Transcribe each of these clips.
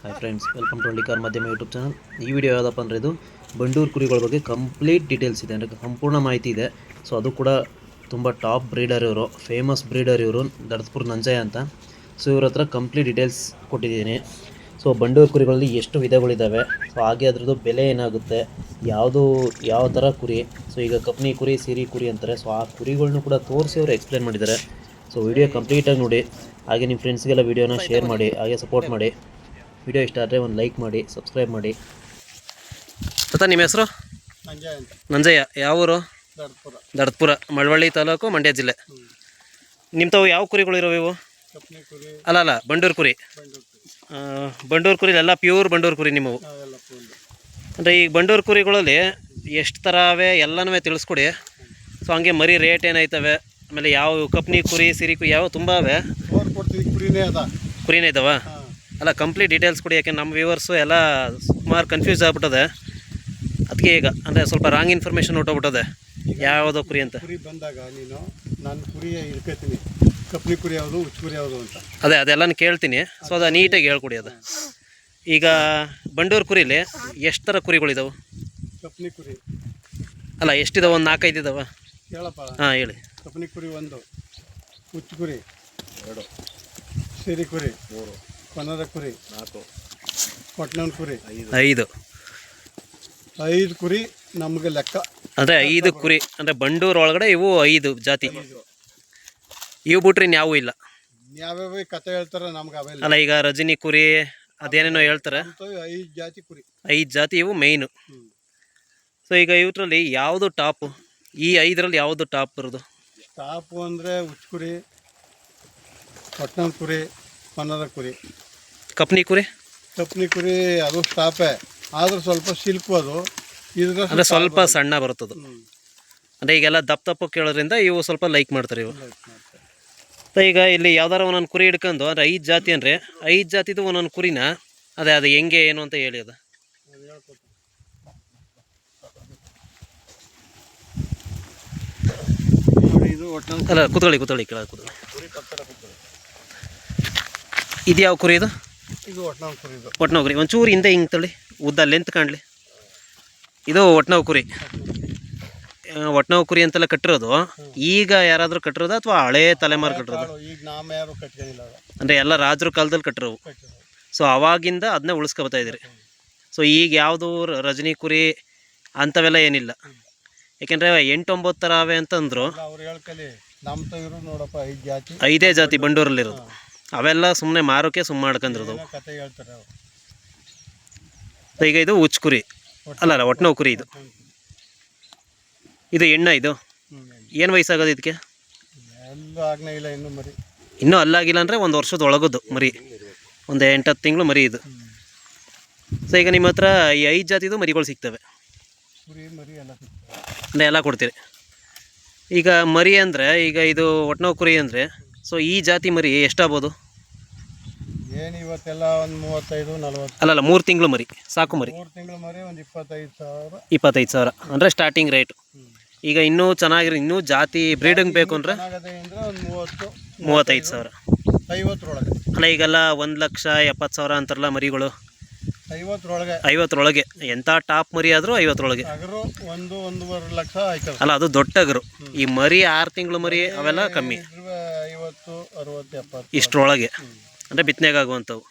Hi friends, welcome to Hallikar ಮಾಧ್ಯಮ YouTube channel. ಈ video ಯಾವುದಪ್ಪ ಅಂದರೆ ಇದು ಬಂಡೂರು ಕುರಿಗಳ ಬಗ್ಗೆ ಕಂಪ್ಲೀಟ್ ಡೀಟೇಲ್ಸ್ ಇದೆ, ಅಂದರೆ ಸಂಪೂರ್ಣ ಮಾಹಿತಿ ಇದೆ. ಸೊ ಅದು ಕೂಡ ತುಂಬ ಟಾಪ್ ಬ್ರೀಡರ್ ಇವರು, ಫೇಮಸ್ ಬ್ರೀಡರ್ ಇವರು, ದಡತ್ಪುರ್ ನಂಜಯ್ಯ ಅಂತ. ಸೊ ಇವ್ರ ಹತ್ರ ಕಂಪ್ಲೀಟ್ ಡೀಟೇಲ್ಸ್ ಕೊಟ್ಟಿದ್ದೀನಿ. ಸೊ ಬಂಡೂರು ಕುರಿಗಳಲ್ಲಿ ಎಷ್ಟು ವಿಧಗಳಿದ್ದಾವೆ, ಸೊ ಹಾಗೆ ಅದರದ್ದು ಬೆಲೆ ಏನಾಗುತ್ತೆ, ಯಾವ ಥರ ಕುರಿ. ಸೊ ಈಗ ಕಪ್ನಿ ಕುರಿ, ಸಿರಿ ಕುರಿ ಅಂತಾರೆ. ಸೊ ಆ ಕುರಿಗಳನ್ನೂ ಕೂಡ ತೋರಿಸಿ ಅವರು ಎಕ್ಸ್ಪ್ಲೇನ್ ಮಾಡಿದ್ದಾರೆ. ಸೊ ವಿಡಿಯೋ ಕಂಪ್ಲೀಟಾಗಿ ನೋಡಿ, ಹಾಗೆ ನಿಮ್ಮ ಫ್ರೆಂಡ್ಸ್ಗೆಲ್ಲ ವಿಡಿಯೋನ ಶೇರ್ ಮಾಡಿ, ಹಾಗೆ ಸಪೋರ್ಟ್ ಮಾಡಿ. ವಿಡಿಯೋ ಇಷ್ಟ ಆದರೆ ಒಂದು ಲೈಕ್ ಮಾಡಿ, ಸಬ್ಸ್ಕ್ರೈಬ್ ಮಾಡಿ. ಮತ್ತು ನಿಮ್ಮ ಹೆಸರು? ನಂಜಯ್ಯ. ಯಾವ ಊರು? ದಡತ್ಪುರ, ಮಳವಳ್ಳಿ ತಾಲೂಕು, ಮಂಡ್ಯ ಜಿಲ್ಲೆ. ನಿಮ್ಮವು ಯಾವ ಕುರಿಗಳು ಇರೋವು ಇವು? ಅಲ್ಲ ಬಂಡೂರು ಕುರಿ. ಬಂಡೂರು ಕುರಿ ಎಲ್ಲ ಪ್ಯೂರ್ ಬಂಡೂರು ಕುರಿ ನಿಮ್ಮವು? ಅಂದರೆ ಈಗ ಬಂಡೂರು ಕುರಿಗಳಲ್ಲಿ ಎಷ್ಟು ಥರ ಅವೆ ಎಲ್ಲನೂ ತಿಳಿಸ್ಕೊಡಿ. ಸೊ ಹಂಗೆ ಮರಿ ರೇಟ್ ಏನಾಯ್ತವೆ, ಆಮೇಲೆ ಯಾವ ಕಪ್ನಿ ಕುರಿ, ಸಿರಿ ಕುರಿ ಯಾವ ತುಂಬ ಅವೆ? ಕುರಿನೇ ಇದ್ದಾವ? ಅಲ್ಲ, ಕಂಪ್ಲೀಟ್ ಡೀಟೇಲ್ಸ್ ಕೊಡಿ, ಯಾಕೆ ನಮ್ಮ ವ್ಯೂವರ್ಸು ಎಲ್ಲ ಸುಮಾರು ಕನ್ಫ್ಯೂಸ್ ಆಗ್ಬಿಟ್ಟದೆ. ಅದಕ್ಕೆ ಈಗ ಅಂದರೆ ಸ್ವಲ್ಪ ರಾಂಗ್ ಇನ್ಫಾರ್ಮೇಷನ್ ಹೊಟ್ಟೋಗ್ಬಿಟ್ಟದೆ ಯಾವುದೋ ಕುರಿ ಅಂತ. ಕುರಿ ಬಂದಾಗ ನೀನು ನಾನು ಕುರಿ ಇಟ್ಕೊತೀನಿ, ಕಪ್ನಿ ಕುರಿ ಯಾವುದು, ಉಚ್ಚ ಕುರಿ ಯಾವುದು ಅಂತ. ಅದೆಲ್ಲನೂ ಕೇಳ್ತೀನಿ. ಸೊ ಅದು ನೀಟಾಗಿ ಹೇಳ್ಕೊಡಿ. ಅದು ಈಗ ಬಂಡೂರು ಕುರಿಲಿ ಎಷ್ಟು ಥರ ಕುರಿಗಳಿದಾವೆ? ಕಪ್ನಿ ಕುರಿ ಅಲ್ಲ, ಎಷ್ಟಿದಾವೆ? ಒಂದು 4-5 ಇದಾವೆ ಹೇಳಪ್ಪ. ಹಾಂ ಹೇಳಿ. ಕಪ್ನಿ ಕುರಿ 1, ಉಚ್ಚ ಕುರಿ 2, ಸಿರಿ ಕುರಿ 3, ಕೊನರ ಕುರಿ 4, ಕೊಟ್ನವನ ಕುರಿ 5 ಕುರಿ ನಮಗೆ ಲೆಕ್ಕ. ಅಂದರೆ 5 ಕುರಿ ಅಂದರೆ ಬಂಡೂರು ಒಳಗಡೆ ಇವು 5 ಜಾತಿ. ಇವು ಬಿಟ್ರೆ ಇನ್ಯಾವೂ ಇಲ್ಲ? ಯಾವ್ಯಾವ ಕತೆ ಹೇಳ್ತಾರೆ ನಮ್ಗೆ ಅವೆಲ್ಲ. ಅಲ್ಲ, ಈಗ ರಜನಿ ಕುರಿ ಅದೇನೇನೋ ಹೇಳ್ತಾರೆ. 5 ಜಾತಿ ಕುರಿ, 5 ಜಾತಿ ಇವು ಮೇಯ್ನು. ಸೊ ಈಗ ಇವರಲ್ಲಿ ಯಾವುದು ಟಾಪು? ಈ 5ರಲ್ಲಿ ಯಾವುದು ಟಾಪ್ ಬರೋದು? ಟಾಪು ಅಂದರೆ ಉಚ್ಚ ಕುರಿ, ಕೊಟ್ನವನ ಕುರಿ, ಕೊನರ ಕುರಿ. ಕಪ್ನಿ ಕುರಿ? ಕಪ್ನಿ ಕುರಿ ಅದು ಟಾಪೇ, ಆದರೂ ಸ್ವಲ್ಪ ಸಿಲ್ಕು. ಅದು ಇದ್ರ ಅಂದರೆ ಸ್ವಲ್ಪ ಸಣ್ಣ ಬರುತ್ತದು. ಅಂದರೆ ಈಗೆಲ್ಲ ದಪ್ಪ ಕೇಳೋದ್ರಿಂದ ಇವು ಸ್ವಲ್ಪ ಲೈಕ್ ಮಾಡ್ತಾರೆ ಇವು. ಈಗ ಇಲ್ಲಿ ಯಾವ್ದಾರ ಒಂದೊಂದು ಕುರಿ ಹಿಡ್ಕೊಂಡು ಅಂದರೆ 5 ಜಾತಿ ಅಂದರೆ 5 ಜಾತಿದು ಒಂದೊಂದು ಕುರಿನ ಅದು ಹೆಂಗೆ ಏನು ಅಂತ ಹೇಳಿ. ಅದು ಅಲ್ಲ, ಕೂತ್ಕೊಳ್ಳಿ ಕೆಳಗೆ ಕೂತ್ಕೊಳ್ಳಿ. ಇದು ಯಾವ ಕುರಿ? ಇದು ಒಟ್ನವ್ ಕುರಿ. ಒಂಚೂರು ಹಿಂದೆ ಹಿಂಗೆ ತಳಿ, ಉದ್ದ ಲೆಂತ್ ಕಾಣಲಿ. ಇದು ಒಟ್ನವ್ ಕುರಿ. ಒಟ್ನವ್ ಕುರಿ ಅಂತೆಲ್ಲ ಕಟ್ಟಿರೋದು ಈಗ ಯಾರಾದರೂ ಕಟ್ಟಿರೋದು ಅಥವಾ ಹಳೇ ತಲೆಮಾರು ಕಟ್ಟಿರೋದು? ಅಂದರೆ ಎಲ್ಲ ರಾಜರ ಕಾಲದಲ್ಲಿ ಕಟ್ಟಿರೋವು. ಸೊ ಅವಾಗಿಂದ ಅದನ್ನೇ ಉಳಿಸ್ಕೊಬತ್ತಾ ಇದ್ದೀರಿ. ಸೊ ಈಗ ಯಾವುದು ರಜನಿ ಕುರಿ ಅಂಥವೆಲ್ಲ ಏನಿಲ್ಲ, ಯಾಕೆಂದರೆ 8-9 ಥರ ಅವೆ ಅಂತಂದರು. 5 ಜಾತಿ ಬಂಡೂರಲ್ಲಿರೋದು. ಅವೆಲ್ಲ ಸುಮ್ಮನೆ ಮಾರೋಕೆ ಮಾಡ್ಕೊಂಡಿರೋದು. ಈಗ ಇದು ಉಚ್ಚ ಕುರಿ ಅಲ್ಲ ಒಟ್ನವ್ ಕುರಿ. ಇದು ಎಣ್ಣ. ಇದು ಏನು ವಯಸ್ಸಾಗೋದು ಇದಕ್ಕೆ? ಇನ್ನೂ ಅಲ್ಲಾಗಿಲ್ಲ ಅಂದರೆ 1 ವರ್ಷದ ಒಳಗದು ಮರಿ, ಒಂದು 8-10 ತಿಂಗಳು ಮರಿ ಇದು. ಸೊ ಈಗ ನಿಮ್ಮ ಹತ್ರ ಈ 5 ಜಾತಿದು ಮರಿಗಳು ಸಿಗ್ತವೆ ಅಂದರೆ ಎಲ್ಲ ಕೊಡ್ತೀರಿ. ಈಗ ಮರಿ ಅಂದರೆ ಈಗ ಇದು ಒಟ್ನವ್ ಕುರಿ ಅಂದರೆ ಸೊ ಈ ಜಾತಿ ಮರಿ ಎಷ್ಟಾಗ್ಬೋದು? ಏನು ಇವತ್ತೆಲ್ಲ ಒಂದು 35-40. ಅಲ್ಲ 3 ತಿಂಗಳು ಮರಿ ಸಾಕು. ಮರಿ 3 ತಿಂಗಳು ಮರಿ ಒಂದು 25,000 ಅಂದರೆ ಸ್ಟಾರ್ಟಿಂಗ್ ರೇಟು. ಈಗ ಇನ್ನೂ ಚೆನ್ನಾಗಿರೋ ಇನ್ನೂ ಜಾತಿ ಬ್ರೀಡಿಂಗ್ ಬೇಕು ಅಂದರೆ 35,000. 50 ಅಲ್ಲ, ಈಗೆಲ್ಲ 1,70,000 ಅಂತಾರಲ್ಲ ಮರಿಗಳು. 50 ಎಂಥ ಟಾಪ್ ಮರಿ ಆದರೂ 50 1-1.5 ಲಕ್ಷ ಆಯ್ತದೆ. ಅಲ್ಲ, ಅದು ದೊಡ್ಡ ಟಗರು. ಈ ಮರಿ 6 ತಿಂಗಳು ಮರಿ ಅವೆಲ್ಲ ಕಮ್ಮಿ, 50-60-70 ಇಷ್ಟರೊಳಗೆ ಅಂದರೆ ಬಿತ್ತನೆಗಾಗುವಂಥವು.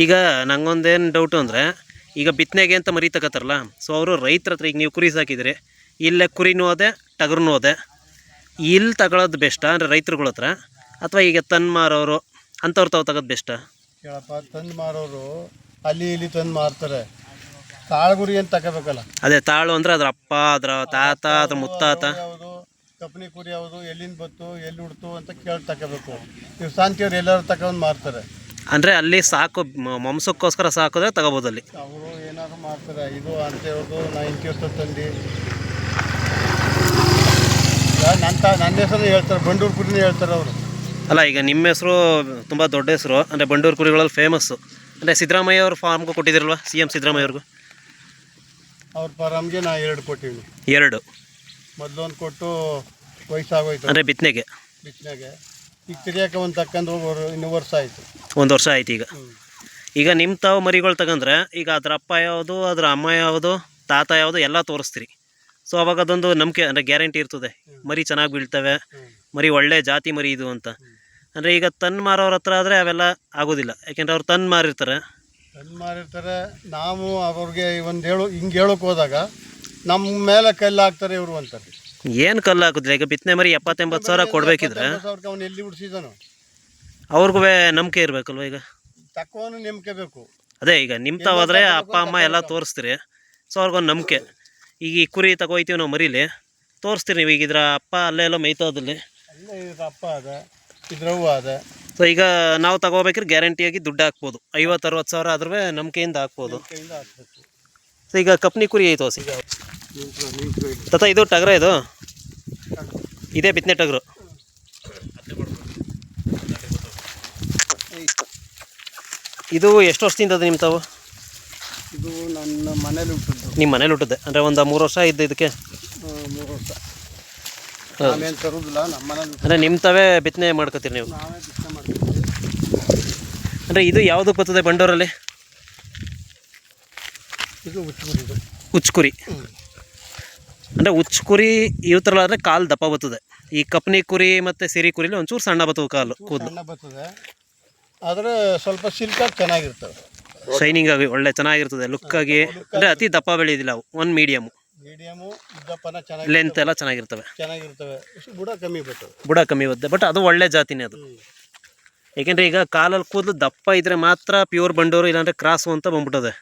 ಈಗ ನಂಗೊಂದೇನು ಡೌಟು ಅಂದರೆ, ಈಗ ಬಿತ್ತನೆಗೆ ಅಂತ ಮರಿ ತಗೋತಾರಲ್ಲ, ಸೊ ಅವರು ರೈತರ ಹತ್ರ, ಈಗ ನೀವು ಕುರಿ ಸಾಕಿದರೆ ಇಲ್ಲೇ ಕುರಿನೂ ಅದೇ ಟಗರ್ನೂ ಅದೇ, ಇಲ್ಲಿ ತಗೊಳ್ಳೋದು ಬೆಸ್ಟಾ ಅಂದರೆ ರೈತರುಗಳ ಹತ್ರ, ಅಥವಾ ಈಗ ತಂದು ಮಾರೋರು ಅಂಥವ್ರು ತಗೋದು ಬೆಸ್ಟಾ? ಕೇಳಪ್ಪ, ತಂದು ಮಾರೋರು ಅಲ್ಲಿ ಇಲ್ಲಿ ತಂದು ಮಾರ್ತಾರೆ. ತಾಳ್ಗುರಿ ಅಂತ ತಗೋಬೇಕಲ್ಲ. ಅದೇ ತಾಳು ಅಂದರೆ ಅದ್ರ ಅಪ್ಪ, ಅದ್ರ ತಾತ, ಅದ್ರ ಮುತ್ತಾತ. ಯಾವುದು ಕಪ್ನಿ ಕುರಿ ಯಾವುದು, ಎಲ್ಲಿಂದ ಬತ್ತು, ಎಲ್ಲಿ ಉಡ್ತು ಅಂತ ಕೇಳಿ ತಗೋಬೇಕು. ನೀವು ಶಾಂತಿಯವ್ರು ಎಲ್ಲರೂ ತಗೊಂಡು ಮಾರ್ತಾರೆ. ಅಂದರೆ ಅಲ್ಲಿ ಸಾಕು ಮಾಂಸಕ್ಕೋಸ್ಕರ ಸಾಕಿದ್ರೆ ತಗೋಬೋದು. ಅಲ್ಲಿ ಅವರು ಏನಾದ್ರು ಮಾಡ್ತಾರೆ. ಇದು ಅಂತ ಹೇಳೋದು ನಾ ಇಂತಿವತ್ತು ತಂದು ನನ್ನ ಹೆಸರು ಹೇಳ್ತಾರೆ, ಬಂಡೂರು ಕುರಿನೇ ಹೇಳ್ತಾರೆ ಅವರು. ಅಲ್ಲ, ಈಗ ನಿಮ್ಮ ಹೆಸರು ತುಂಬ ದೊಡ್ಡ ಹೆಸರು, ಅಂದರೆ ಬಂಡೂರು ಕುರಿಗಳಲ್ಲಿ ಫೇಮಸ್ಸು. ಅಂದರೆ ಸಿದ್ದರಾಮಯ್ಯ ಅವ್ರ ಫಾರ್ಮ್ಗೂ ಕೊಟ್ಟಿದ್ದೀರಲ್ವ, CM ಸಿದ್ದರಾಮಯ್ಯ ಅವ್ರಿಗೂ? ಅವ್ರ ಫಾರಮ್ಗೆ ನಾ 2 ಕೊಟ್ಟಿವಿ. 2 ಮೊದಲೊಂದು ಕೊಟ್ಟು ವಯಸ್ಸಾಗೋಯ್ತು, ಅಂದರೆ ಬಿತ್ತನೆಗೆ. ಈಗ ತಿರ್ಯಾಕೆ ಒಂದು ತಕ್ಕಂದು ಇನ್ನೂ ವರ್ಷ ಆಯಿತು. 1 ವರ್ಷ ಆಯ್ತು ಈಗ. ಈಗ ನಿಮ್ಮ ತಾವು ಮರಿಗಳು ತಗೊಂಡ್ರೆ ಈಗ ಅದ್ರ ಅಪ್ಪ ಯಾವುದು, ಅದ್ರ ಅಮ್ಮ ಯಾವುದು, ತಾತ ಯಾವುದು ಎಲ್ಲ ತೋರಿಸ್ತೀರಿ. ಸೊ ಅವಾಗ ಅದೊಂದು ನಂಬಿಕೆ ಅಂದರೆ ಗ್ಯಾರಂಟಿ ಇರ್ತದೆ, ಮರಿ ಚೆನ್ನಾಗಿ ಬೀಳ್ತವೆ, ಮರಿ ಒಳ್ಳೆ ಜಾತಿ ಮರಿ ಇದು ಅಂತ. ಅಂದರೆ ಈಗ ತಂದು ಮಾರೋರ ಹತ್ರ ಆದರೆ ಅವೆಲ್ಲ ಆಗೋದಿಲ್ಲ, ಯಾಕೆಂದರೆ ಅವ್ರು ತಂದು ಮಾರಿರ್ತಾರೆ. ನಾವು ಅವ್ರಿಗೆ ಹಿಂಗೆ ಹೇಳೋಕೆ ಹೋದಾಗ ನಮ್ಮ ಮೇಲೆ ಕಲ್ಲು ಹಾಕ್ತಾರೆ ಇವರು ಅಂತಾರೆ. ಏನು ಕಲ್ಲು ಹಾಕಿದ್ರೆ ಈಗ ಬಿತ್ತನೆ ಮರಿ 70-80 ಸಾವಿರ ಕೊಡಬೇಕಿದ್ರೆ ಅವ್ನು ಎಲ್ಲಿ ಬಿಡಿಸಿದಾನು ಅವ್ರಿಗೂ ನಂಬಿಕೆ ಇರಬೇಕಲ್ವ. ಈಗ ತಕ್ಕವನು ನಂಬಿಕೆ ಬೇಕು. ಅದೇ ಈಗ ನಿಮ್ಮ ತಾವಾದರೆ ಅಪ್ಪ ಅಮ್ಮ ಎಲ್ಲ ತೋರಿಸ್ತೀರಿ, ಸೊ ಅವ್ರಿಗೊಂದು ನಂಬಿಕೆ. ಈಗ ಈ ಕುರಿ ತಗೋಯ್ತೀವಿ ನಾವು ಮರೀಲಿ ತೋರಿಸ್ತೀರಿ ನೀವು, ಈಗ ಇದ್ರ ಅಪ್ಪ ಅಲ್ಲೇ ಎಲ್ಲೋ ಮೇಯ್ತೋದಲ್ಲಿ, ಅಲ್ಲೇ ಇದ್ರ ಅಪ್ಪ ಅದ, ಇದ್ರವ್ವ ಅದ. ಸೊ ಈಗ ನಾವು ತಗೋಬೇಕ್ರೆ ಗ್ಯಾರಂಟಿಯಾಗಿ ದುಡ್ಡು ಹಾಕ್ಬೋದು, 50-60 ಸಾವಿರ ಆದ್ರೂ ನಂಬಿಕೆಯಿಂದ ಹಾಕ್ಬೋದು. ಸೊ ಈಗ ಕಪ್ನಿ ಕುರಿ ಐತೋ ಸಿ ತತ, ಇದು ಟಗರ, ಇದು ಇದೇ ಬಿತ್ತನೆ ಟಗರು. ಇದು ಎಷ್ಟು ವರ್ಷದಿಂದ ಅದು ನಿಮ್ಮ ತಾವು? ಇದು ನನ್ನ ಮನೇಲಿ ಹುಟ್ಟಿದ್ದು. ನಿಮ್ಮ ಮನೇಲಿ ಹುಟ್ಟಿದ್ದೆ ಅಂದರೆ ಒಂದು 3 ವರ್ಷ ಇದ್ದು ಇದಕ್ಕೆ? 3 ವರ್ಷ. ನಾವೇನು ತರೋದಿಲ್ಲ, ನಮ್ಮ ಮನೇಲಿ ಅಂದರೆ ನಿಮ್ಮ ತಾವೇ ಬಿತ್ತನೆ ಮಾಡ್ಕೋತೀರಿ ನೀವು? ನಾವೇ ಬಿತ್ತನೆ ಮಾಡ್ತೀವಿ. ಅಂದರೆ ಇದು ಯಾವುದಕ್ಕೆ ಬರ್ತದೆ ಬಂಡೂರಲ್ಲಿ? ಇದು ಹುಚ್ಚುಗುರಿ. ಇದು ಹುಚ್ಚುಕುರಿ. ಅಂದರೆ ಹುಚ್ಚುಕುರಿ ಇವತ್ತರಲ್ಲ ಆದರೆ ಕಾಲು ದಪ್ಪ ಬರ್ತದೆ. ಈ ಕಪ್ನಿ ಕುರಿ ಮತ್ತು ಸಿರಿ ಕುರಿಲಿ ಒಂಚೂರು ಸಣ್ಣ ಬರ್ತವೆ ಕಾಲು, ಕೂದಲು ಸಣ್ಣ ಬರ್ತದೆ, ಆದರೆ ಸ್ವಲ್ಪ ಸಿಲ್ಕಾಗಿ ಚೆನ್ನಾಗಿರ್ತವೆ, ಶೈನಿಂಗ್ ಆಗಿ ಒಳ್ಳೆ ಚೆನ್ನಾಗಿರ್ತದೆ ಲುಕ್ಕಾಗಿ. ಅಂದರೆ ಅತಿ ದಪ್ಪ ಬೆಳೆಯೋದಿಲ್ಲ ಅವು, ಒಂದು ಮೀಡಿಯಮು ಉದ್ದಪ್ಪನ ಚೆನ್ನಾಗಿ, ಲೆಂತ್ ಎಲ್ಲ ಚೆನ್ನಾಗಿರ್ತವೆ. ಬುಡ ಕಮ್ಮಿ ಬರ್ತವೆ, ಬುಡ ಕಮ್ಮಿ ಬರ್ತದೆ, ಬಟ್ ಅದು ಒಳ್ಳೆ ಜಾತಿನೇ ಅದು. ಏಕೆಂದರೆ ಈಗ ಕಾಲಲ್ಲಿ ಕೂದಲು ದಪ್ಪ ಇದ್ದರೆ ಮಾತ್ರ ಪ್ಯೂರ್ ಬಂಡೂರು, ಇಲ್ಲಾಂದರೆ ಕ್ರಾಸು ಅಂತ ಬಂದ್ಬಿಟ್ಟದೆ.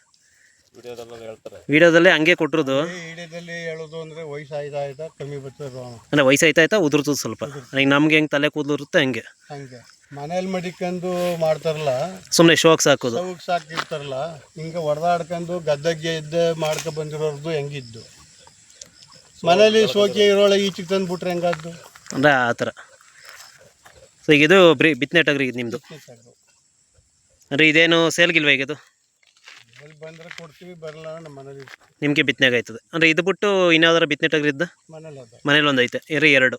ವಿಡಿಯೋದಲ್ಲೇ ಹಂಗೆ ಕೊಟ್ಟಿರೋದು. ವಿಡಿಯೋದಲ್ಲಿ ಹೇಳೋದು ಅಂದರೆ ವಯಸ್ಸಾಯ್ತಾ ಕಮ್ಮಿ ಬರ್ತದೆ, ಅಂದರೆ ವಯಸ್ಸಾಯ್ತಾ ಉದುರ್ತದೆ ಸ್ವಲ್ಪ. ಈಗ ನಮ್ಗೆ ಹೆಂಗೆ ತಲೆ ಕೂದಲು ಇರುತ್ತೆ ಹಂಗೆ ಮನೇಲಿ ಮಡಿಕೊಂಡು ಮಾಡ್ತಾರಲ್ಲ, ಸುಮ್ಮನೆ ಶೋಕ್ ಸಾಕೋದು, ಸಾಕಿರ್ತಾರಲ್ಲ, ಹಿಂಗೆ ಹೊಡೆದಾಡ್ಕೊಂಡು ಗದ್ದೆಗೆ ಇದ್ದೆ ಮಾಡ್ಕೊ ಬಂದಿರೋರ್ದು ಹೆಂಗಿದ್ದು. ಮನೇಲಿ ಸೋಕಿ ಇರೋಳೆ ಈಚೆಗೆ ತಂದು ಬಿಟ್ರೆ ಹೆಂಗಾದ್ದು ಅಂದರೆ ಆ ಥರ. ಸೊ ಈಗ ಇದು ಬಿತ್ತನೆ ಟಗರಿಗೆ ನಿಮ್ಮದು ಅಂದರೆ ಇದೇನು ಸೇಲ್ಗಿಲ್ವ ಈಗ? ಇದು ಬಂದರೆ ಕೊಡ್ತೀವಿ, ಬರಲ್ಲ ನಮ್ಮ ಮನೇಲಿ ನಿಮಗೆ ಬಿತ್ತನೆಗೆ ಆಯ್ತದೆ. ಅಂದರೆ ಇದು ಬಿಟ್ಟು ಇನ್ಯಾವ್ದಾರ ಬಿತ್ತನೆ ಟಗರು ಇದ್ದ? ಮನೇಲಿ ಒಂದು ಐತೆ, 2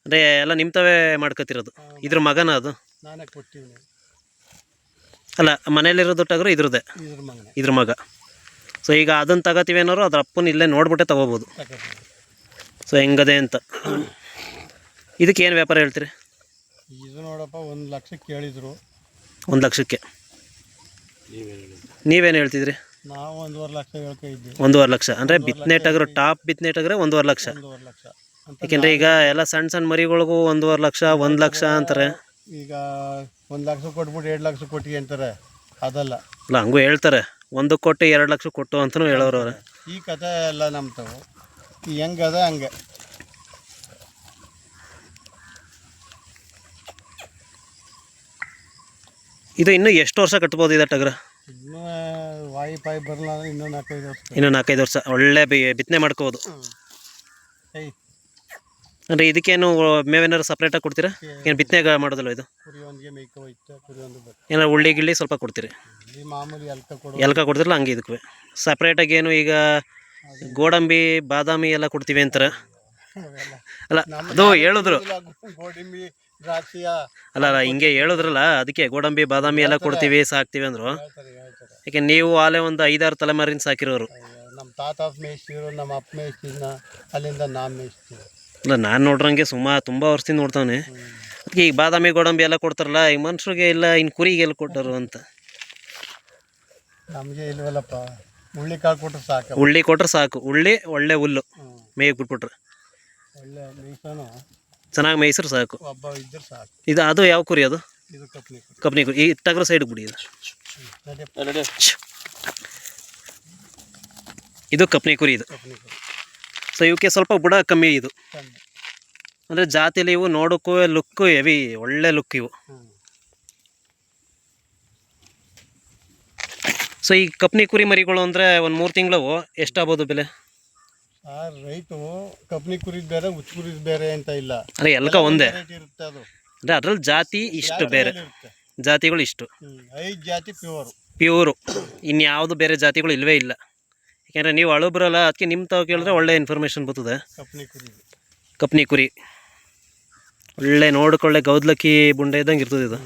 ಅಂದರೆ ಎಲ್ಲ ನಿಮ್ಮ ತಾವೇ ಮಾಡ್ಕೊತಿರೋದು? ಇದ್ರ ಮಗನ ಅದು? ನಾನೇ ಕೊಡ್ತೀವಿ. ಅಲ್ಲ, ಮನೇಲಿರೋದು ಟಗರು ಇದ್ರದ್ದೇ, ಇದ್ರ ಮಗ. ಸೊ ಈಗ ಅದನ್ನು ತಗೋತೀವಿ ಏನಾರು ಅದ್ರ ಅಪ್ಪನ ಇಲ್ಲೇ ನೋಡ್ಬಿಟ್ಟೆ ತಗೋಬೋದು. ಸೊ ಹೆಂಗದೆ ಅಂತ. ಇದಕ್ಕೆ ಏನು ವ್ಯಾಪಾರ ಹೇಳ್ತೀರಿ? ಇದು ನೋಡಪ್ಪ 1 ಲಕ್ಷ ಕೇಳಿದ್ರು. 1 ಲಕ್ಷಕ್ಕೆ ನೀವೇನು ಹೇಳ್ತಿದ್ರಿ? ನಾವು 1.5 ಲಕ್ಷ ಹೇಳ್ತಿದ್ವಿ. 1.5 ಲಕ್ಷ ಅಂದರೆ ಬಿತ್ತನೆ ಟಗರು, ಟಾಪ್ ಬಿತ್ತನೆ ಟಗರೆ 1.5 ಲಕ್ಷ. ಯಾಕೆಂದರೆ ಈಗ ಎಲ್ಲ ಸಣ್ಣ ಸಣ್ಣ ಮರಿಗಳಿಗೂ 1.5 ಲಕ್ಷ 1 ಲಕ್ಷ ಅಂತಾರೆ. ಈಗ 1 ಲಕ್ಷ ಕೊಟ್ಬಿಟ್ಟು 2 ಲಕ್ಷ ಕೊಟ್ಟಿಗೆ ಅಂತಾರೆ, ಅದಲ್ಲ. ಅಲ್ಲ, ಹಂಗೂ ಹೇಳ್ತಾರೆ, 1 ಕೊಟ್ಟು 2 ಲಕ್ಷ ಕೊಟ್ಟು ಅಂತಲೂ ಹೇಳೋರು ಅವ್ರೆ. ಈ ಕಥೆ ಎಲ್ಲ ನಂಬ್ತಾವೆ, ಹೆಂಗದ ಹಂಗೆ. ಇದು ಇನ್ನೂ ಎಷ್ಟು ವರ್ಷ ಕಟ್ಬೋದು ಇದೆ ಟಗರ? ಇನ್ನೂ ವಾಯಿ ಬರಲ್ಲ ಅಂದರೆ ಇನ್ನೂ 4-5 ವರ್ಷ. ಇನ್ನೂ 4-5 ವರ್ಷ ಒಳ್ಳೆ ಬಿತ್ತನೆ ಮಾಡ್ಕೋಬೋದು. ಅಂದರೆ ಇದಕ್ಕೇನು ಮೇವೇನಾದ್ರು ಸಪ್ರೇಟಾಗಿ ಕೊಡ್ತೀರಾ? ಏನು ಬಿತ್ತನೆಗೆ ಮಾಡೋದಲ್ಲ ಇದು? ಕುರಿ ಒಂದಿಗೆ ಮೇಯ್ಕೊ ಹೋಯ್ತು, ಕುರಿ ಒಂದು ಬರ್ತದೆ. ಏನಾರು ಉಳ್ಳಿ ಗಿಳ್ಳಿ ಸ್ವಲ್ಪ ಕೊಡ್ತೀರಿ? ಮಾಮೂಲಿ ಎಲ್ಕ ಕೊಡ್ತಿರಲ್ಲ ಹಂಗೆ ಇದಕ್ಕೆ ಸಪ್ರೇಟಾಗಿ. ಏನು ಈಗ ಗೋಡಂಬಿ ಬಾದಾಮಿ ಎಲ್ಲ ಕೊಡ್ತೀವಿ ಅಂತಾರೆ. ಅಲ್ಲ, ಅದು ಹೇಳಿದ್ರು. ಗೋಡಂಬಿ ದ್ರಾಕ್ಷಿಯ ಅಲ್ಲ ಹಿಂಗೆ ಹೇಳಿದ್ರಲ್ಲ, ಅದಕ್ಕೆ ಗೋಡಂಬಿ ಬಾದಾಮಿ ಎಲ್ಲ ಕೊಡ್ತೀವಿ ಸಾಕ್ತೀವಿ ಅಂದರು. ಯಾಕೆ ನೀವು ಆಲೇ ಒಂದು 5-6 ತಲೆಮಾರಿನ ಸಾಕಿರೋರು. ನಮ್ಮ ತಾತ ಮೇಯಿಸ್ತಿದ್ರು, ನಮ್ಮ ಅಪ್ಪ ಮೇಯಿಸ್ತಿದ್ನ, ಅಲ್ಲಿಂದ ನಾವು ಮೇಯಿಸ್ತೀವಿ. ಅಲ್ಲ, ನಾನು ನೋಡ್ರಂಗೆ ತುಂಬ ವರ್ಷದಿಂದ ನೋಡ್ತಾನೆ. ಅದಕ್ಕೆ ಈಗ ಬಾದಾಮಿ ಗೋಡಂಬಿ ಎಲ್ಲ ಕೊಡ್ತಾರಲ್ಲ, ಈಗ ಮನುಷ್ಯರಿಗೆ ಇಲ್ಲ, ಇನ್ನು ಕುರಿಗೆ ಎಲ್ಲ ಕೊಟ್ಟರು ಅಂತ. ನಮಗೆ ಇಲ್ವಲ್ಲಪ್ಪ, ಉಳ್ಳಿ ಕಾಳು ಕೊಟ್ಟರೆ ಸಾಕು. ಉಳ್ಳಿ ಕೊಟ್ರೆ ಸಾಕು, ಉಳ್ಳಿ ಒಳ್ಳೆ ಹುಲ್ಲು ಮೇಯಕ್ಕೆ ಬಿಟ್ಬಿಟ್ರೆ ಒಳ್ಳೆ ಮೇಯ್ಸೋನು, ಚೆನ್ನಾಗಿ ಮೇಯ್ಸ್ರೆ ಸಾಕು, ಒಬ್ಬ ಇದ್ರೆ ಸಾಕು. ಇದು ಅದು ಯಾವ ಕುರಿ ಅದು? ಇದು ಕಪ್ನಿ ಕುರಿ. ಕಪ್ನಿ ಕುರಿ. ಈ ಟಗರು ಸೈಡ್ಗೆ ಬಿಡಿ. ಇದು ಕಪ್ನಿ ಕುರಿ. ಇದು ಸೊ ಇವಕ್ಕೆ ಸ್ವಲ್ಪ ಬುಡ ಕಮ್ಮಿ. ಇದು ಅಂದರೆ ಜಾತಿಲಿ ಇವು ನೋಡೋಕ್ಕೂ ಲುಕ್ಕು ಹೆವಿ, ಒಳ್ಳೆ ಲುಕ್ ಇವು. ಸೊ ಈ ಕಪ್ನಿ ಕುರಿ ಮರಿಗಳು ಅಂದರೆ ಒಂದು 3 ತಿಂಗಳು ಎಷ್ಟಾಗ್ಬೋದು ಬೆಲೆ? ರೈಟು ಕಪ್ನಿ ಕುರಿದು ಬೇರೆ, ಹುಚ್ಚು ಕುರಿದು ಬೇರೆ ಅಂತ ಇಲ್ಲ, ಅಂದರೆ ಎಲ್ಕ ಒಂದೇ ಇರುತ್ತೆ. ಅದು ಅಂದರೆ ಅದ್ರಲ್ಲಿ ಜಾತಿ ಇಷ್ಟು ಬೇರೆ, ಜಾತಿಗಳು ಇಷ್ಟು 5 ಜಾತಿ ಪ್ಯೂರು. ಇನ್ಯಾವುದು ಬೇರೆ ಜಾತಿಗಳು ಇಲ್ಲವೇ ಇಲ್ಲ. ಯಾಕೆಂದರೆ ನೀವು ಅಳುಬ್ರಲ್ಲ, ಅದಕ್ಕೆ ನಿಮ್ಮ ತಾವು ಕೇಳಿದ್ರೆ ಒಳ್ಳೆ ಇನ್ಫಾರ್ಮೇಷನ್ ಬರ್ತದೆ. ಕಪ್ನಿ ಕುರಿ ಒಳ್ಳೆ ನೋಡ್ಕೊಳ್ಳೆ ಗೌದ್ಲಕ್ಕಿ ಬುಂಡೆ ಇದ್ದಂಗೆ ಇರ್ತದೆ ಇದು.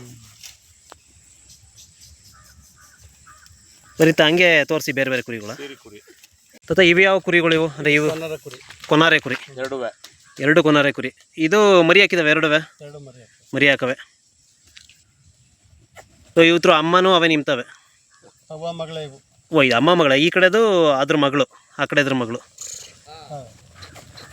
ಬರೀ ಹಂಗೆ ತೋರಿಸಿ ಬೇರೆ ಬೇರೆ ಕುರಿಗಳು. ಸೇರಿ ಕುರಿ. ತತ ಇವು ಯಾವ ಕುರಿಗಳು ಇವು? ಅಂದರೆ ಇವು ಕೊನಾರ ಕುರಿ. ಕೊನಾರೆ ಕುರಿ. ಎರಡು ಕೊನಾರೆ ಕುರಿ. ಇದು ಮರಿ ಹಾಕಿದಾವೆ ಎರಡುವೆ? ಎರಡು ಮರಿ ಹಾಕವೆ. ಸೊ ಇವತ್ತು ಅಮ್ಮನೂ ಅವೇ ನಿಮ್ತವೆ? ಅವ್ವ ಮಗಳೇ ಇವು. ಓ ಇದು ಅಮ್ಮ ಮಗಳ, ಈ ಕಡೆದು ಅದ್ರ ಮಗಳು, ಆ ಕಡೆ ಅದ್ರ ಮಗಳು.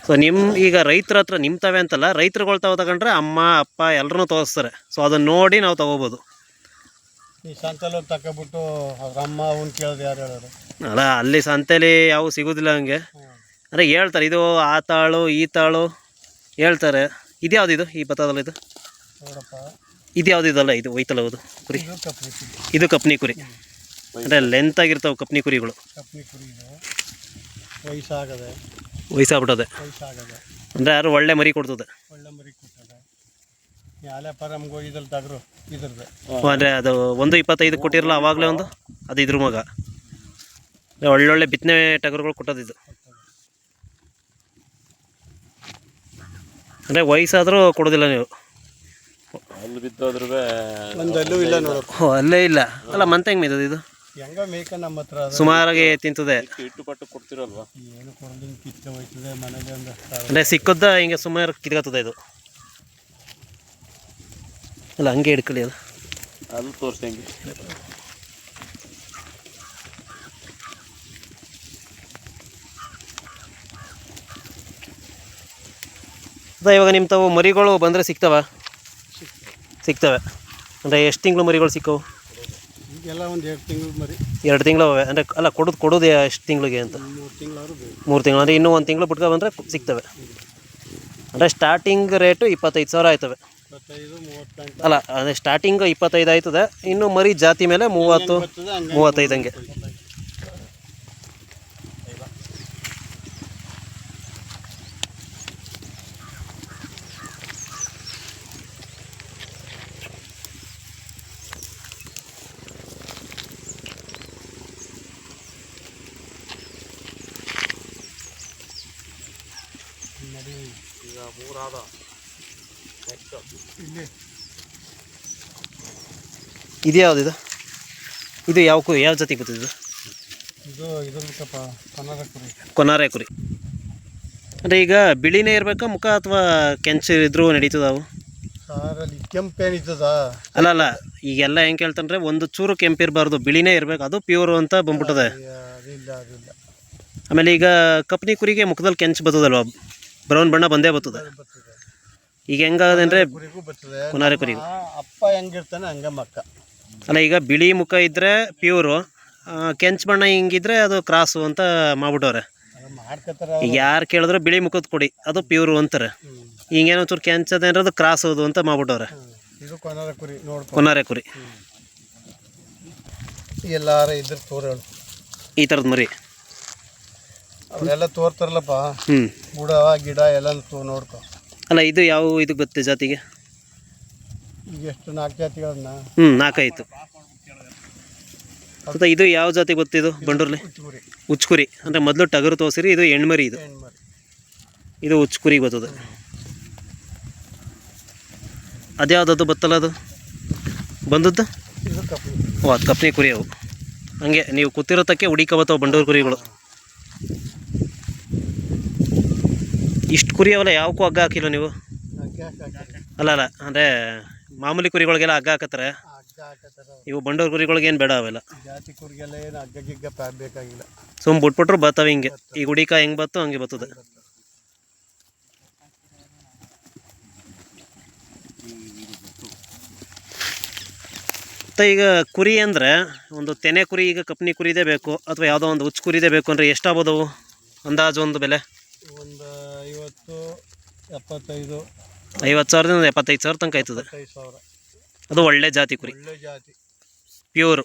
ಸೊ ನಿಮ್ಮ ಈಗ ರೈತರ ಹತ್ರ ನಿಮ್ತವೆ ಅಂತಲ್ಲ, ರೈತರುಗಳು ತಾವು ತಗೊಂಡ್ರೆ ಅಮ್ಮ ಅಪ್ಪ ಎಲ್ಲರೂ ತೋರಿಸ್ತಾರೆ. ಸೊ ಅದನ್ನು ನೋಡಿ ನಾವು ತಗೋಬೋದು. ಈ ಸಂತೆಲಿ ತಗೊಬಿಟ್ಟು ಅವ್ರ ಅಮ್ಮ ಅವ್ನು ಕೇಳಿದ್ರೆ ಯಾರು ಹೇಳೋರು? ಅಲ್ಲ ಅಲ್ಲಿ ಸಂತೆಲಿ ಯಾವ ಸಿಗೋದಿಲ್ಲ ಹಂಗೆ. ಅಂದರೆ ಹೇಳ್ತಾರೆ ಇದು ಆ ತಾಳು ಈ ತಾಳು ಹೇಳ್ತಾರೆ. ಇದು ಯಾವ್ದು ಇದು ಈ ಬತ್ತದಲ್ಲ ಇದು? ನೋಡಪ್ಪ ಇದು ಯಾವ್ದು ಇದಲ್ಲ ಇದು ಒಯ್ತಲ್ಲ ಹೌದು ಕುರಿ? ಇದು ಕಪ್ನಿ ಕುರಿ. ಇದು ಕಪ್ನಿ ಕುರಿ. ಅಂದರೆ ಲೆಂತ್ ಆಗಿರ್ತಾವೆ ಕಪ್ನಿ ಕುರಿಗಳು. ಕಪ್ನಿ ಕುರಿ ಇದು ವಯಸ್ಸಾಗದೆ. ವಯಸ್ಸಾಗ್ಬಿಟ್ಟದೆ. ಅಂದರೆ ಯಾರು ಒಳ್ಳೆ ಮರಿ ಕೊಡ್ತದೆ. ಒಳ್ಳೆ ಮರಿ ಕೊಟ್ಟದೆ. ಯಾಲೆ ಪರಮ್ಗೆ ಹೋಗಿದ್ದಲ್ಲಿ ತಗರು ಇದ್ರದ್ದು. ಅಂದರೆ ಅದು 1.25 ಕೊಟ್ಟಿರಲ್ಲ ಆವಾಗಲೇ ಒಂದು, ಅದು ಇದ್ರ ಮಗ. ಒಳ್ಳೊಳ್ಳೆ ಬಿತ್ತನೆ ಟಗರುಗಳು ಕೊಟ್ಟದ್ದು ಇದು. ಅಂದರೆ ವಯಸ್ಸಾದರೂ ಕೊಡೋದಿಲ್ಲ ನೀವು? ಅಲ್ಲಿ ಬಿದ್ದೋದ್ರೂ ಒಂದಲ್ಲೂ ಇಲ್ಲ ನೋಡಪ್ಪ. ಓ ಅಲ್ಲೇ ಇಲ್ಲ. ಅಲ್ಲ ಮಂತೆ ಹೆಂಗೆ ಮೇಯ್ತದೆ ಇದು? ಹೆಂಗ ಮೇಯ್ಕ ನಮ್ಮ ಹತ್ರ ಸುಮಾರಾಗಿ ತಿಂತದೆ. ಇಟ್ಟು ಪಟ್ಟು ಕೊಡ್ತಿರಲ್ವಾ? ಏನು ಕೊಡಲಿಂಗ್ ಕಿತ್ತ ಹೋಯ್ತದೆ ಮನೇಲಿ ಒಂದು. ಅಂದರೆ ಸಿಕ್ಕುದ್ದ ಹಿಂಗೆ ಸುಮಾರು ಕಿತ್ಕೊತದೆ ಇದು. ಅಲ್ಲ ಹಂಗೆ ಹಿಡ್ಕೊಳ್ಳಿ ಅದು. ಅಲ್ಲಿ ತೋರಿಸಿ ಹೆಂಗೆ. ಅದ ಇವಾಗ ನಿಮ್ಮ ತಾವು ಮರಿಗಳು ಬಂದರೆ ಸಿಗ್ತವೆ. ಅಂದರೆ ಎಷ್ಟು ತಿಂಗಳು ಮರಿಗಳು ಸಿಕ್ಕವು? ಈಗೆಲ್ಲ ಒಂದು 2 ತಿಂಗಳು ಮರಿ. 2 ತಿಂಗಳು ಅವೆ. ಅಂದರೆ ಅಲ್ಲ ಕೊಡೋದು ಎಷ್ಟು ತಿಂಗಳಿಗೆ ಅಂತ? 3 ತಿಂಗಳು. 3 ತಿಂಗಳು ಅಂದರೆ ಇನ್ನೂ 1 ತಿಂಗಳು ಬಿಟ್ಕೊ ಬಂದರೆ ಸಿಗ್ತವೆ. ಅಂದರೆ ಸ್ಟಾರ್ಟಿಂಗ್ ರೇಟು 25,000 ಆಯ್ತವೆ. 25-30. ಅಲ್ಲ ಅಂದರೆ ಸ್ಟಾರ್ಟಿಂಗ್ 25 ಆಯ್ತದೆ. ಇನ್ನು ಮರಿ ಜಾತಿ ಮೇಲೆ 30-35 ಹಂಗೆ. ಈಗ 3 ಆದ. ಇದು ಯಾವುದು ಇದು? ಇದು ಯಾವ ಕುರಿ, ಯಾವ ಜಾತಿಗೆ ಬರ್ತದೆ ಇದು? ಇದ್ರಪ್ಪ ಕೊನಾರ ಕುರಿ. ಕೊನಾರೆ ಕುರಿ. ಅಂದರೆ ಈಗ ಬಿಳಿನೇ ಇರಬೇಕಾ ಮುಖ ಅಥವಾ ಕೆಂಚು ಇದ್ರೂ ನಡೀತದ ಅವು? ಸಾರಲ್ಲಿ ಕೆಂಪೇನಿದ್ದದ? ಅಲ್ಲ ಈಗೆಲ್ಲ ಹೆಂಗೆ ಕೇಳ್ತಾನೆ ಒಂದು ಚೂರು ಕೆಂಪಿರಬಾರ್ದು, ಬಿಳಿನೇ ಇರಬೇಕು, ಅದು ಪ್ಯೂರು ಅಂತ ಬಂದ್ಬಿಟ್ಟದೆ. ಅದಿಲ್ಲ. ಆಮೇಲೆ ಈಗ ಕಪ್ನಿ ಕುರಿಗೆ ಮುಖದಲ್ಲಿ ಕೆಂಚು ಬರ್ತದಲ್ವ, ಬ್ರೌನ್ ಬಣ್ಣ ಬಂದೇ ಬರ್ತದೆ. ಈಗ ಹೆಂಗಾಗದೆ ಅಂದರೆ ಕೊನಾರೆ ಕುರಿಗೂ ಅಪ್ಪ ಹೆಂಗಿರ್ತಾನೆ ಹಂಗೆ ಮಕ್ಕ. ಅಲ್ಲ ಈಗ ಬಿಳಿ ಮುಖ ಇದ್ದರೆ ಪ್ಯೂರು, ಕೆಂಚು ಬಣ್ಣ ಹಿಂಗಿದ್ರೆ ಅದು ಕ್ರಾಸು ಅಂತ ಮಾಡ್ಬಿಟ್ಟವ್ರೆ. ಈಗ ಯಾರು ಕೇಳಿದ್ರು ಬಿಳಿ ಮುಖದ ಕೊಡಿ ಅದು ಪ್ಯೂರು ಅಂತಾರೆ. ಹಿಂಗೇನೋ ಚೂರು ಕೆಂಚದೆ ಅಂದ್ರೆ ಅದು ಕ್ರಾಸ್ ಹೋದು ಅಂತ ಮಾಡ್ಬಿಟ್ಟವ್ರೆ. ಇದು ಕೊನಾರೆ ಕುರಿ. ಕೊನಾರೆ ಕುರಿ ಎಲ್ಲಾರ ಇದ್ರ ತೋರೇಳು ಈ ಥರದ ಮರಿ ಅವರೆಲ್ಲ ತೋರ್ತಾರಲ್ಲಪ್ಪ. ಬುಡ ಗಿಡ ಎಲ್ಲ ನೋಡ್ಕೊ. ಅಲ್ಲ ಇದು ಯಾವ ಇದಕ್ಕೆ ಬರುತ್ತೆ ಜಾತಿಗೆ? ಈಗ ಎಷ್ಟು 4 ಜಾತಿಗಳನ್ನ? 4 ಆಯಿತು. ಮತ್ತು ಇದು ಯಾವ ಜಾತಿ ಗೊತ್ತಿದು ಬಂಡೂರ್ಲಿ? ಉಚ್ಕುರಿ. ಅಂದರೆ ಮೊದಲು ಟಗರು ತೋರಿಸಿರಿ, ಇದು ಹೆಣ್ಮರಿ. ಇದು ಉಚ್ಕುರಿಗೆ ಬರ್ತದೆ. ಅದ್ಯಾವುದದು ಬತ್ತಲ್ಲ ಅದು ಬಂದದ್ದು? ಓ ಅದು ಕಪ್ನಿ ಕುರಿ. ಅವು ಹಂಗೆ ನೀವು ಕೂತಿರೋತಕ್ಕೆ ಹುಡಿಕೋಬತ್ತವು ಬಂಡೂರು ಕುರಿಗಳು. ಇಷ್ಟು ಕುರಿ ಅವಲ್ಲ ಯಾವಕ್ಕೂ ಹಗ್ಗ ಹಾಕಿಲ್ಲ ನೀವು? ಅಲ್ಲ ಅಂದರೆ ಮಾಮೂಲಿ ಕುರಿಗಳಿಗೆಲ್ಲ ಹಗ್ಗ ಹಾಕತ್ತಾರೆ. ಇವು ಬಂಡೂರು ಕುರಿಗಳಿಗೆ ಏನು ಬೇಡ ಅವೆಲ್ಲ. ಜಾತಿ ಕುರಿಗೆಲ್ಲ ಏನು ಹಗ್ಗ ಗಿಗ್ಗ ಬೇಕಾಗಿಲ್ಲ. ಸುಮ್ಮ ಬಿಟ್ಬಿಟ್ರು ಬರ್ತವೆ ಹಿಂಗೆ. ಈಗ ಹುಡಿಕ ಹೆಂಗೆ ಬತ್ತು ಹಂಗೆ ಬರ್ತದೆ. ಮತ್ತು ಈಗ ಕುರಿ ಅಂದರೆ ಒಂದು ತೆನೆ ಕುರಿ, ಈಗ ಕಪ್ನಿ ಕುರಿದೇ ಬೇಕು ಅಥವಾ ಯಾವುದೋ ಒಂದು ಹುಚ್ಚು ಕುರಿದೇ ಬೇಕು ಅಂದರೆ ಎಷ್ಟಾಗ್ಬೋದವು ಅಂದಾಜು ಒಂದು ಬೆಲೆ? ಒಂದು 50-75. 50,000ದಿಂದ 75,000 ತನಕ ಆಯ್ತದೆ. ಅದು ಒಳ್ಳೆ ಜಾತಿ ಕುರಿ, ಪ್ಯೂರು.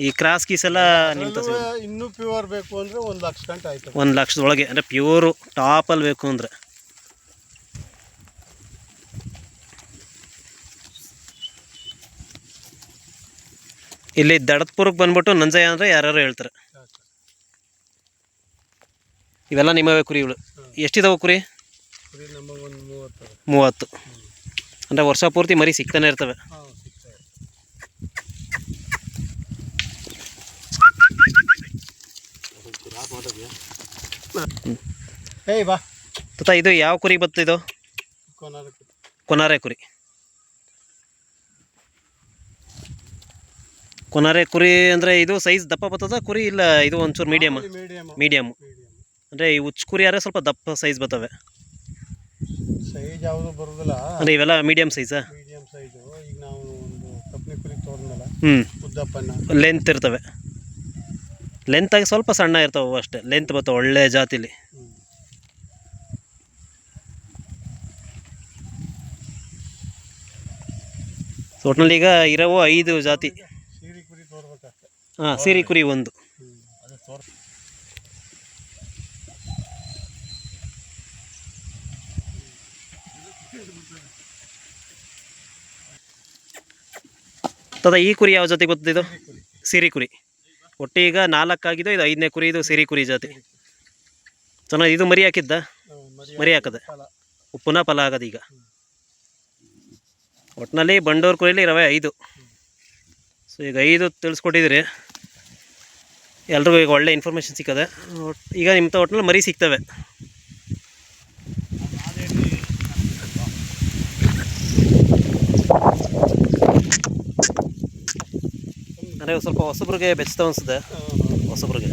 ಈ ಕ್ರಾಸ್ ಗೀಸ್ ಎಲ್ಲ ಇನ್ನೂ ಪ್ಯೂರ್ ಬೇಕು ಅಂದರೆ 1 ಲಕ್ಷ ಗಂಟೆ ಆಯ್ತು. 1 ಲಕ್ಷದೊಳಗೆ ಅಂದರೆ ಪ್ಯೂರು ಟಾಪಲ್ಲಿ ಬೇಕು ಅಂದರೆ. ಇಲ್ಲಿ ದಡತ್ಪುರಕ್ಕೆ ಬಂದ್ಬಿಟ್ಟು ನಂಜಯ್ಯ ಅಂದರೆ ಯಾರು ಹೇಳ್ತಾರೆ. ಇವೆಲ್ಲ ನಿಮ್ಮವೇ ಕುರಿಗಳು. ಎಷ್ಟಿದಾವೆ ಕುರಿ? 30. ಅಂದರೆ ವರ್ಷ ಪೂರ್ತಿ ಮರಿ ಸಿಗ್ತಾನೆ ಇರ್ತವೆ. ಏಯ್ ಬಾ ತಾತ ಇದು ಯಾವ ಕುರಿ ಬತ್ತು ಇದು? ಕೊನಾರೆ ಕುರಿ. ಕೊನಾರೆ ಕುರಿ ಅಂದರೆ ಇದು ಸೈಜ್ ದಪ್ಪ ಬರ್ತದ ಕುರಿ ಇಲ್ಲ ಇದು ಒಂಚೂರು ಮೀಡಿಯಮ್? ಮೀಡಿಯಮ್ ಅಂದರೆ ಈ ಹುಚ್ಚು ಕುರಿ ಯಾರೇ ಸ್ವಲ್ಪ ದಪ್ಪ ಸೈಜ್ ಬರ್ತವೆ. ಸೈಜ್ ಯಾವುದು ಬರೋದಿಲ್ಲ ಅಂದರೆ ಇವೆಲ್ಲ ಮೀಡಿಯಮ್ ಸೈಜಾ? Medium size. ಈಗ ನಾವು ಒಂದು ಕಪ್ನಿ ಕುರಿ ತೋರಿದ್ನಲ್ಲ, ಹ್ಞೂ, ಉದ್ದಪ್ಪನ ಲೆಂತ್ ಇರ್ತವೆ. ಲೆಂತಾಗಿ ಸ್ವಲ್ಪ ಸಣ್ಣ ಇರ್ತಾವೆ ಅಷ್ಟೇ, ಲೆಂತ್ ಬರ್ತವೆ ಒಳ್ಳೆ ಜಾತಿಲಿ. ಒಟ್ಟಿನಲ್ಲಿ ಈಗ ಇರೋವು 5 ಜಾತಿ. ಸೀರೆ ಕುರಿ ತೋರ್ಬೇಕಷ್ಟೆ. ಹಾಂ, ಸೀರೆ ಕುರಿ ಒಂದು. ಅದೇ ತೋರ್ಸ. ತದ ಈ ಕುರಿ ಯಾವ ಜಾತಿ ಗೊತ್ತಿದ್ದು? ಸಿರಿ ಕುರಿ. ಒಟ್ಟು ಈಗ 4 ಆಗಿದ್ದು, ಇದು 5ನೇ ಕುರಿ. ಇದು ಸಿರಿ ಕುರಿ ಜಾತಿ. ಚೆನ್ನಾಗಿ. ಇದು ಮರಿ ಹಾಕಿದ್ದ? ಮರಿ ಹಾಕದೆ ಪುನಃ ಫಲ ಆಗೋದು ಈಗ. ಒಟ್ಟಿನಲ್ಲಿ ಬಂಡೂರು ಕುರಿಲಿ ಇರವೆ 5. ಸೊ ಈಗ 5 ತಿಳಿಸ್ಕೊಟ್ಟಿದ್ರಿ, ಎಲ್ರಿಗೂ ಈಗ ಒಳ್ಳೆ ಇನ್ಫಾರ್ಮೇಷನ್ ಸಿಕ್ಕದೆ. ಈಗ ನಿಮ್ಮ ಒಟ್ಟಿನಲ್ಲಿ ಮರಿ ಸಿಗ್ತವೆ. ಅಂದರೆ ಸ್ವಲ್ಪ ಹೊಸಬ್ರಿಗೆ ಬೆಚ್ತಾವ ಅನಿಸುತ್ತೆ, ಹೊಸಬ್ರಿಗೆ.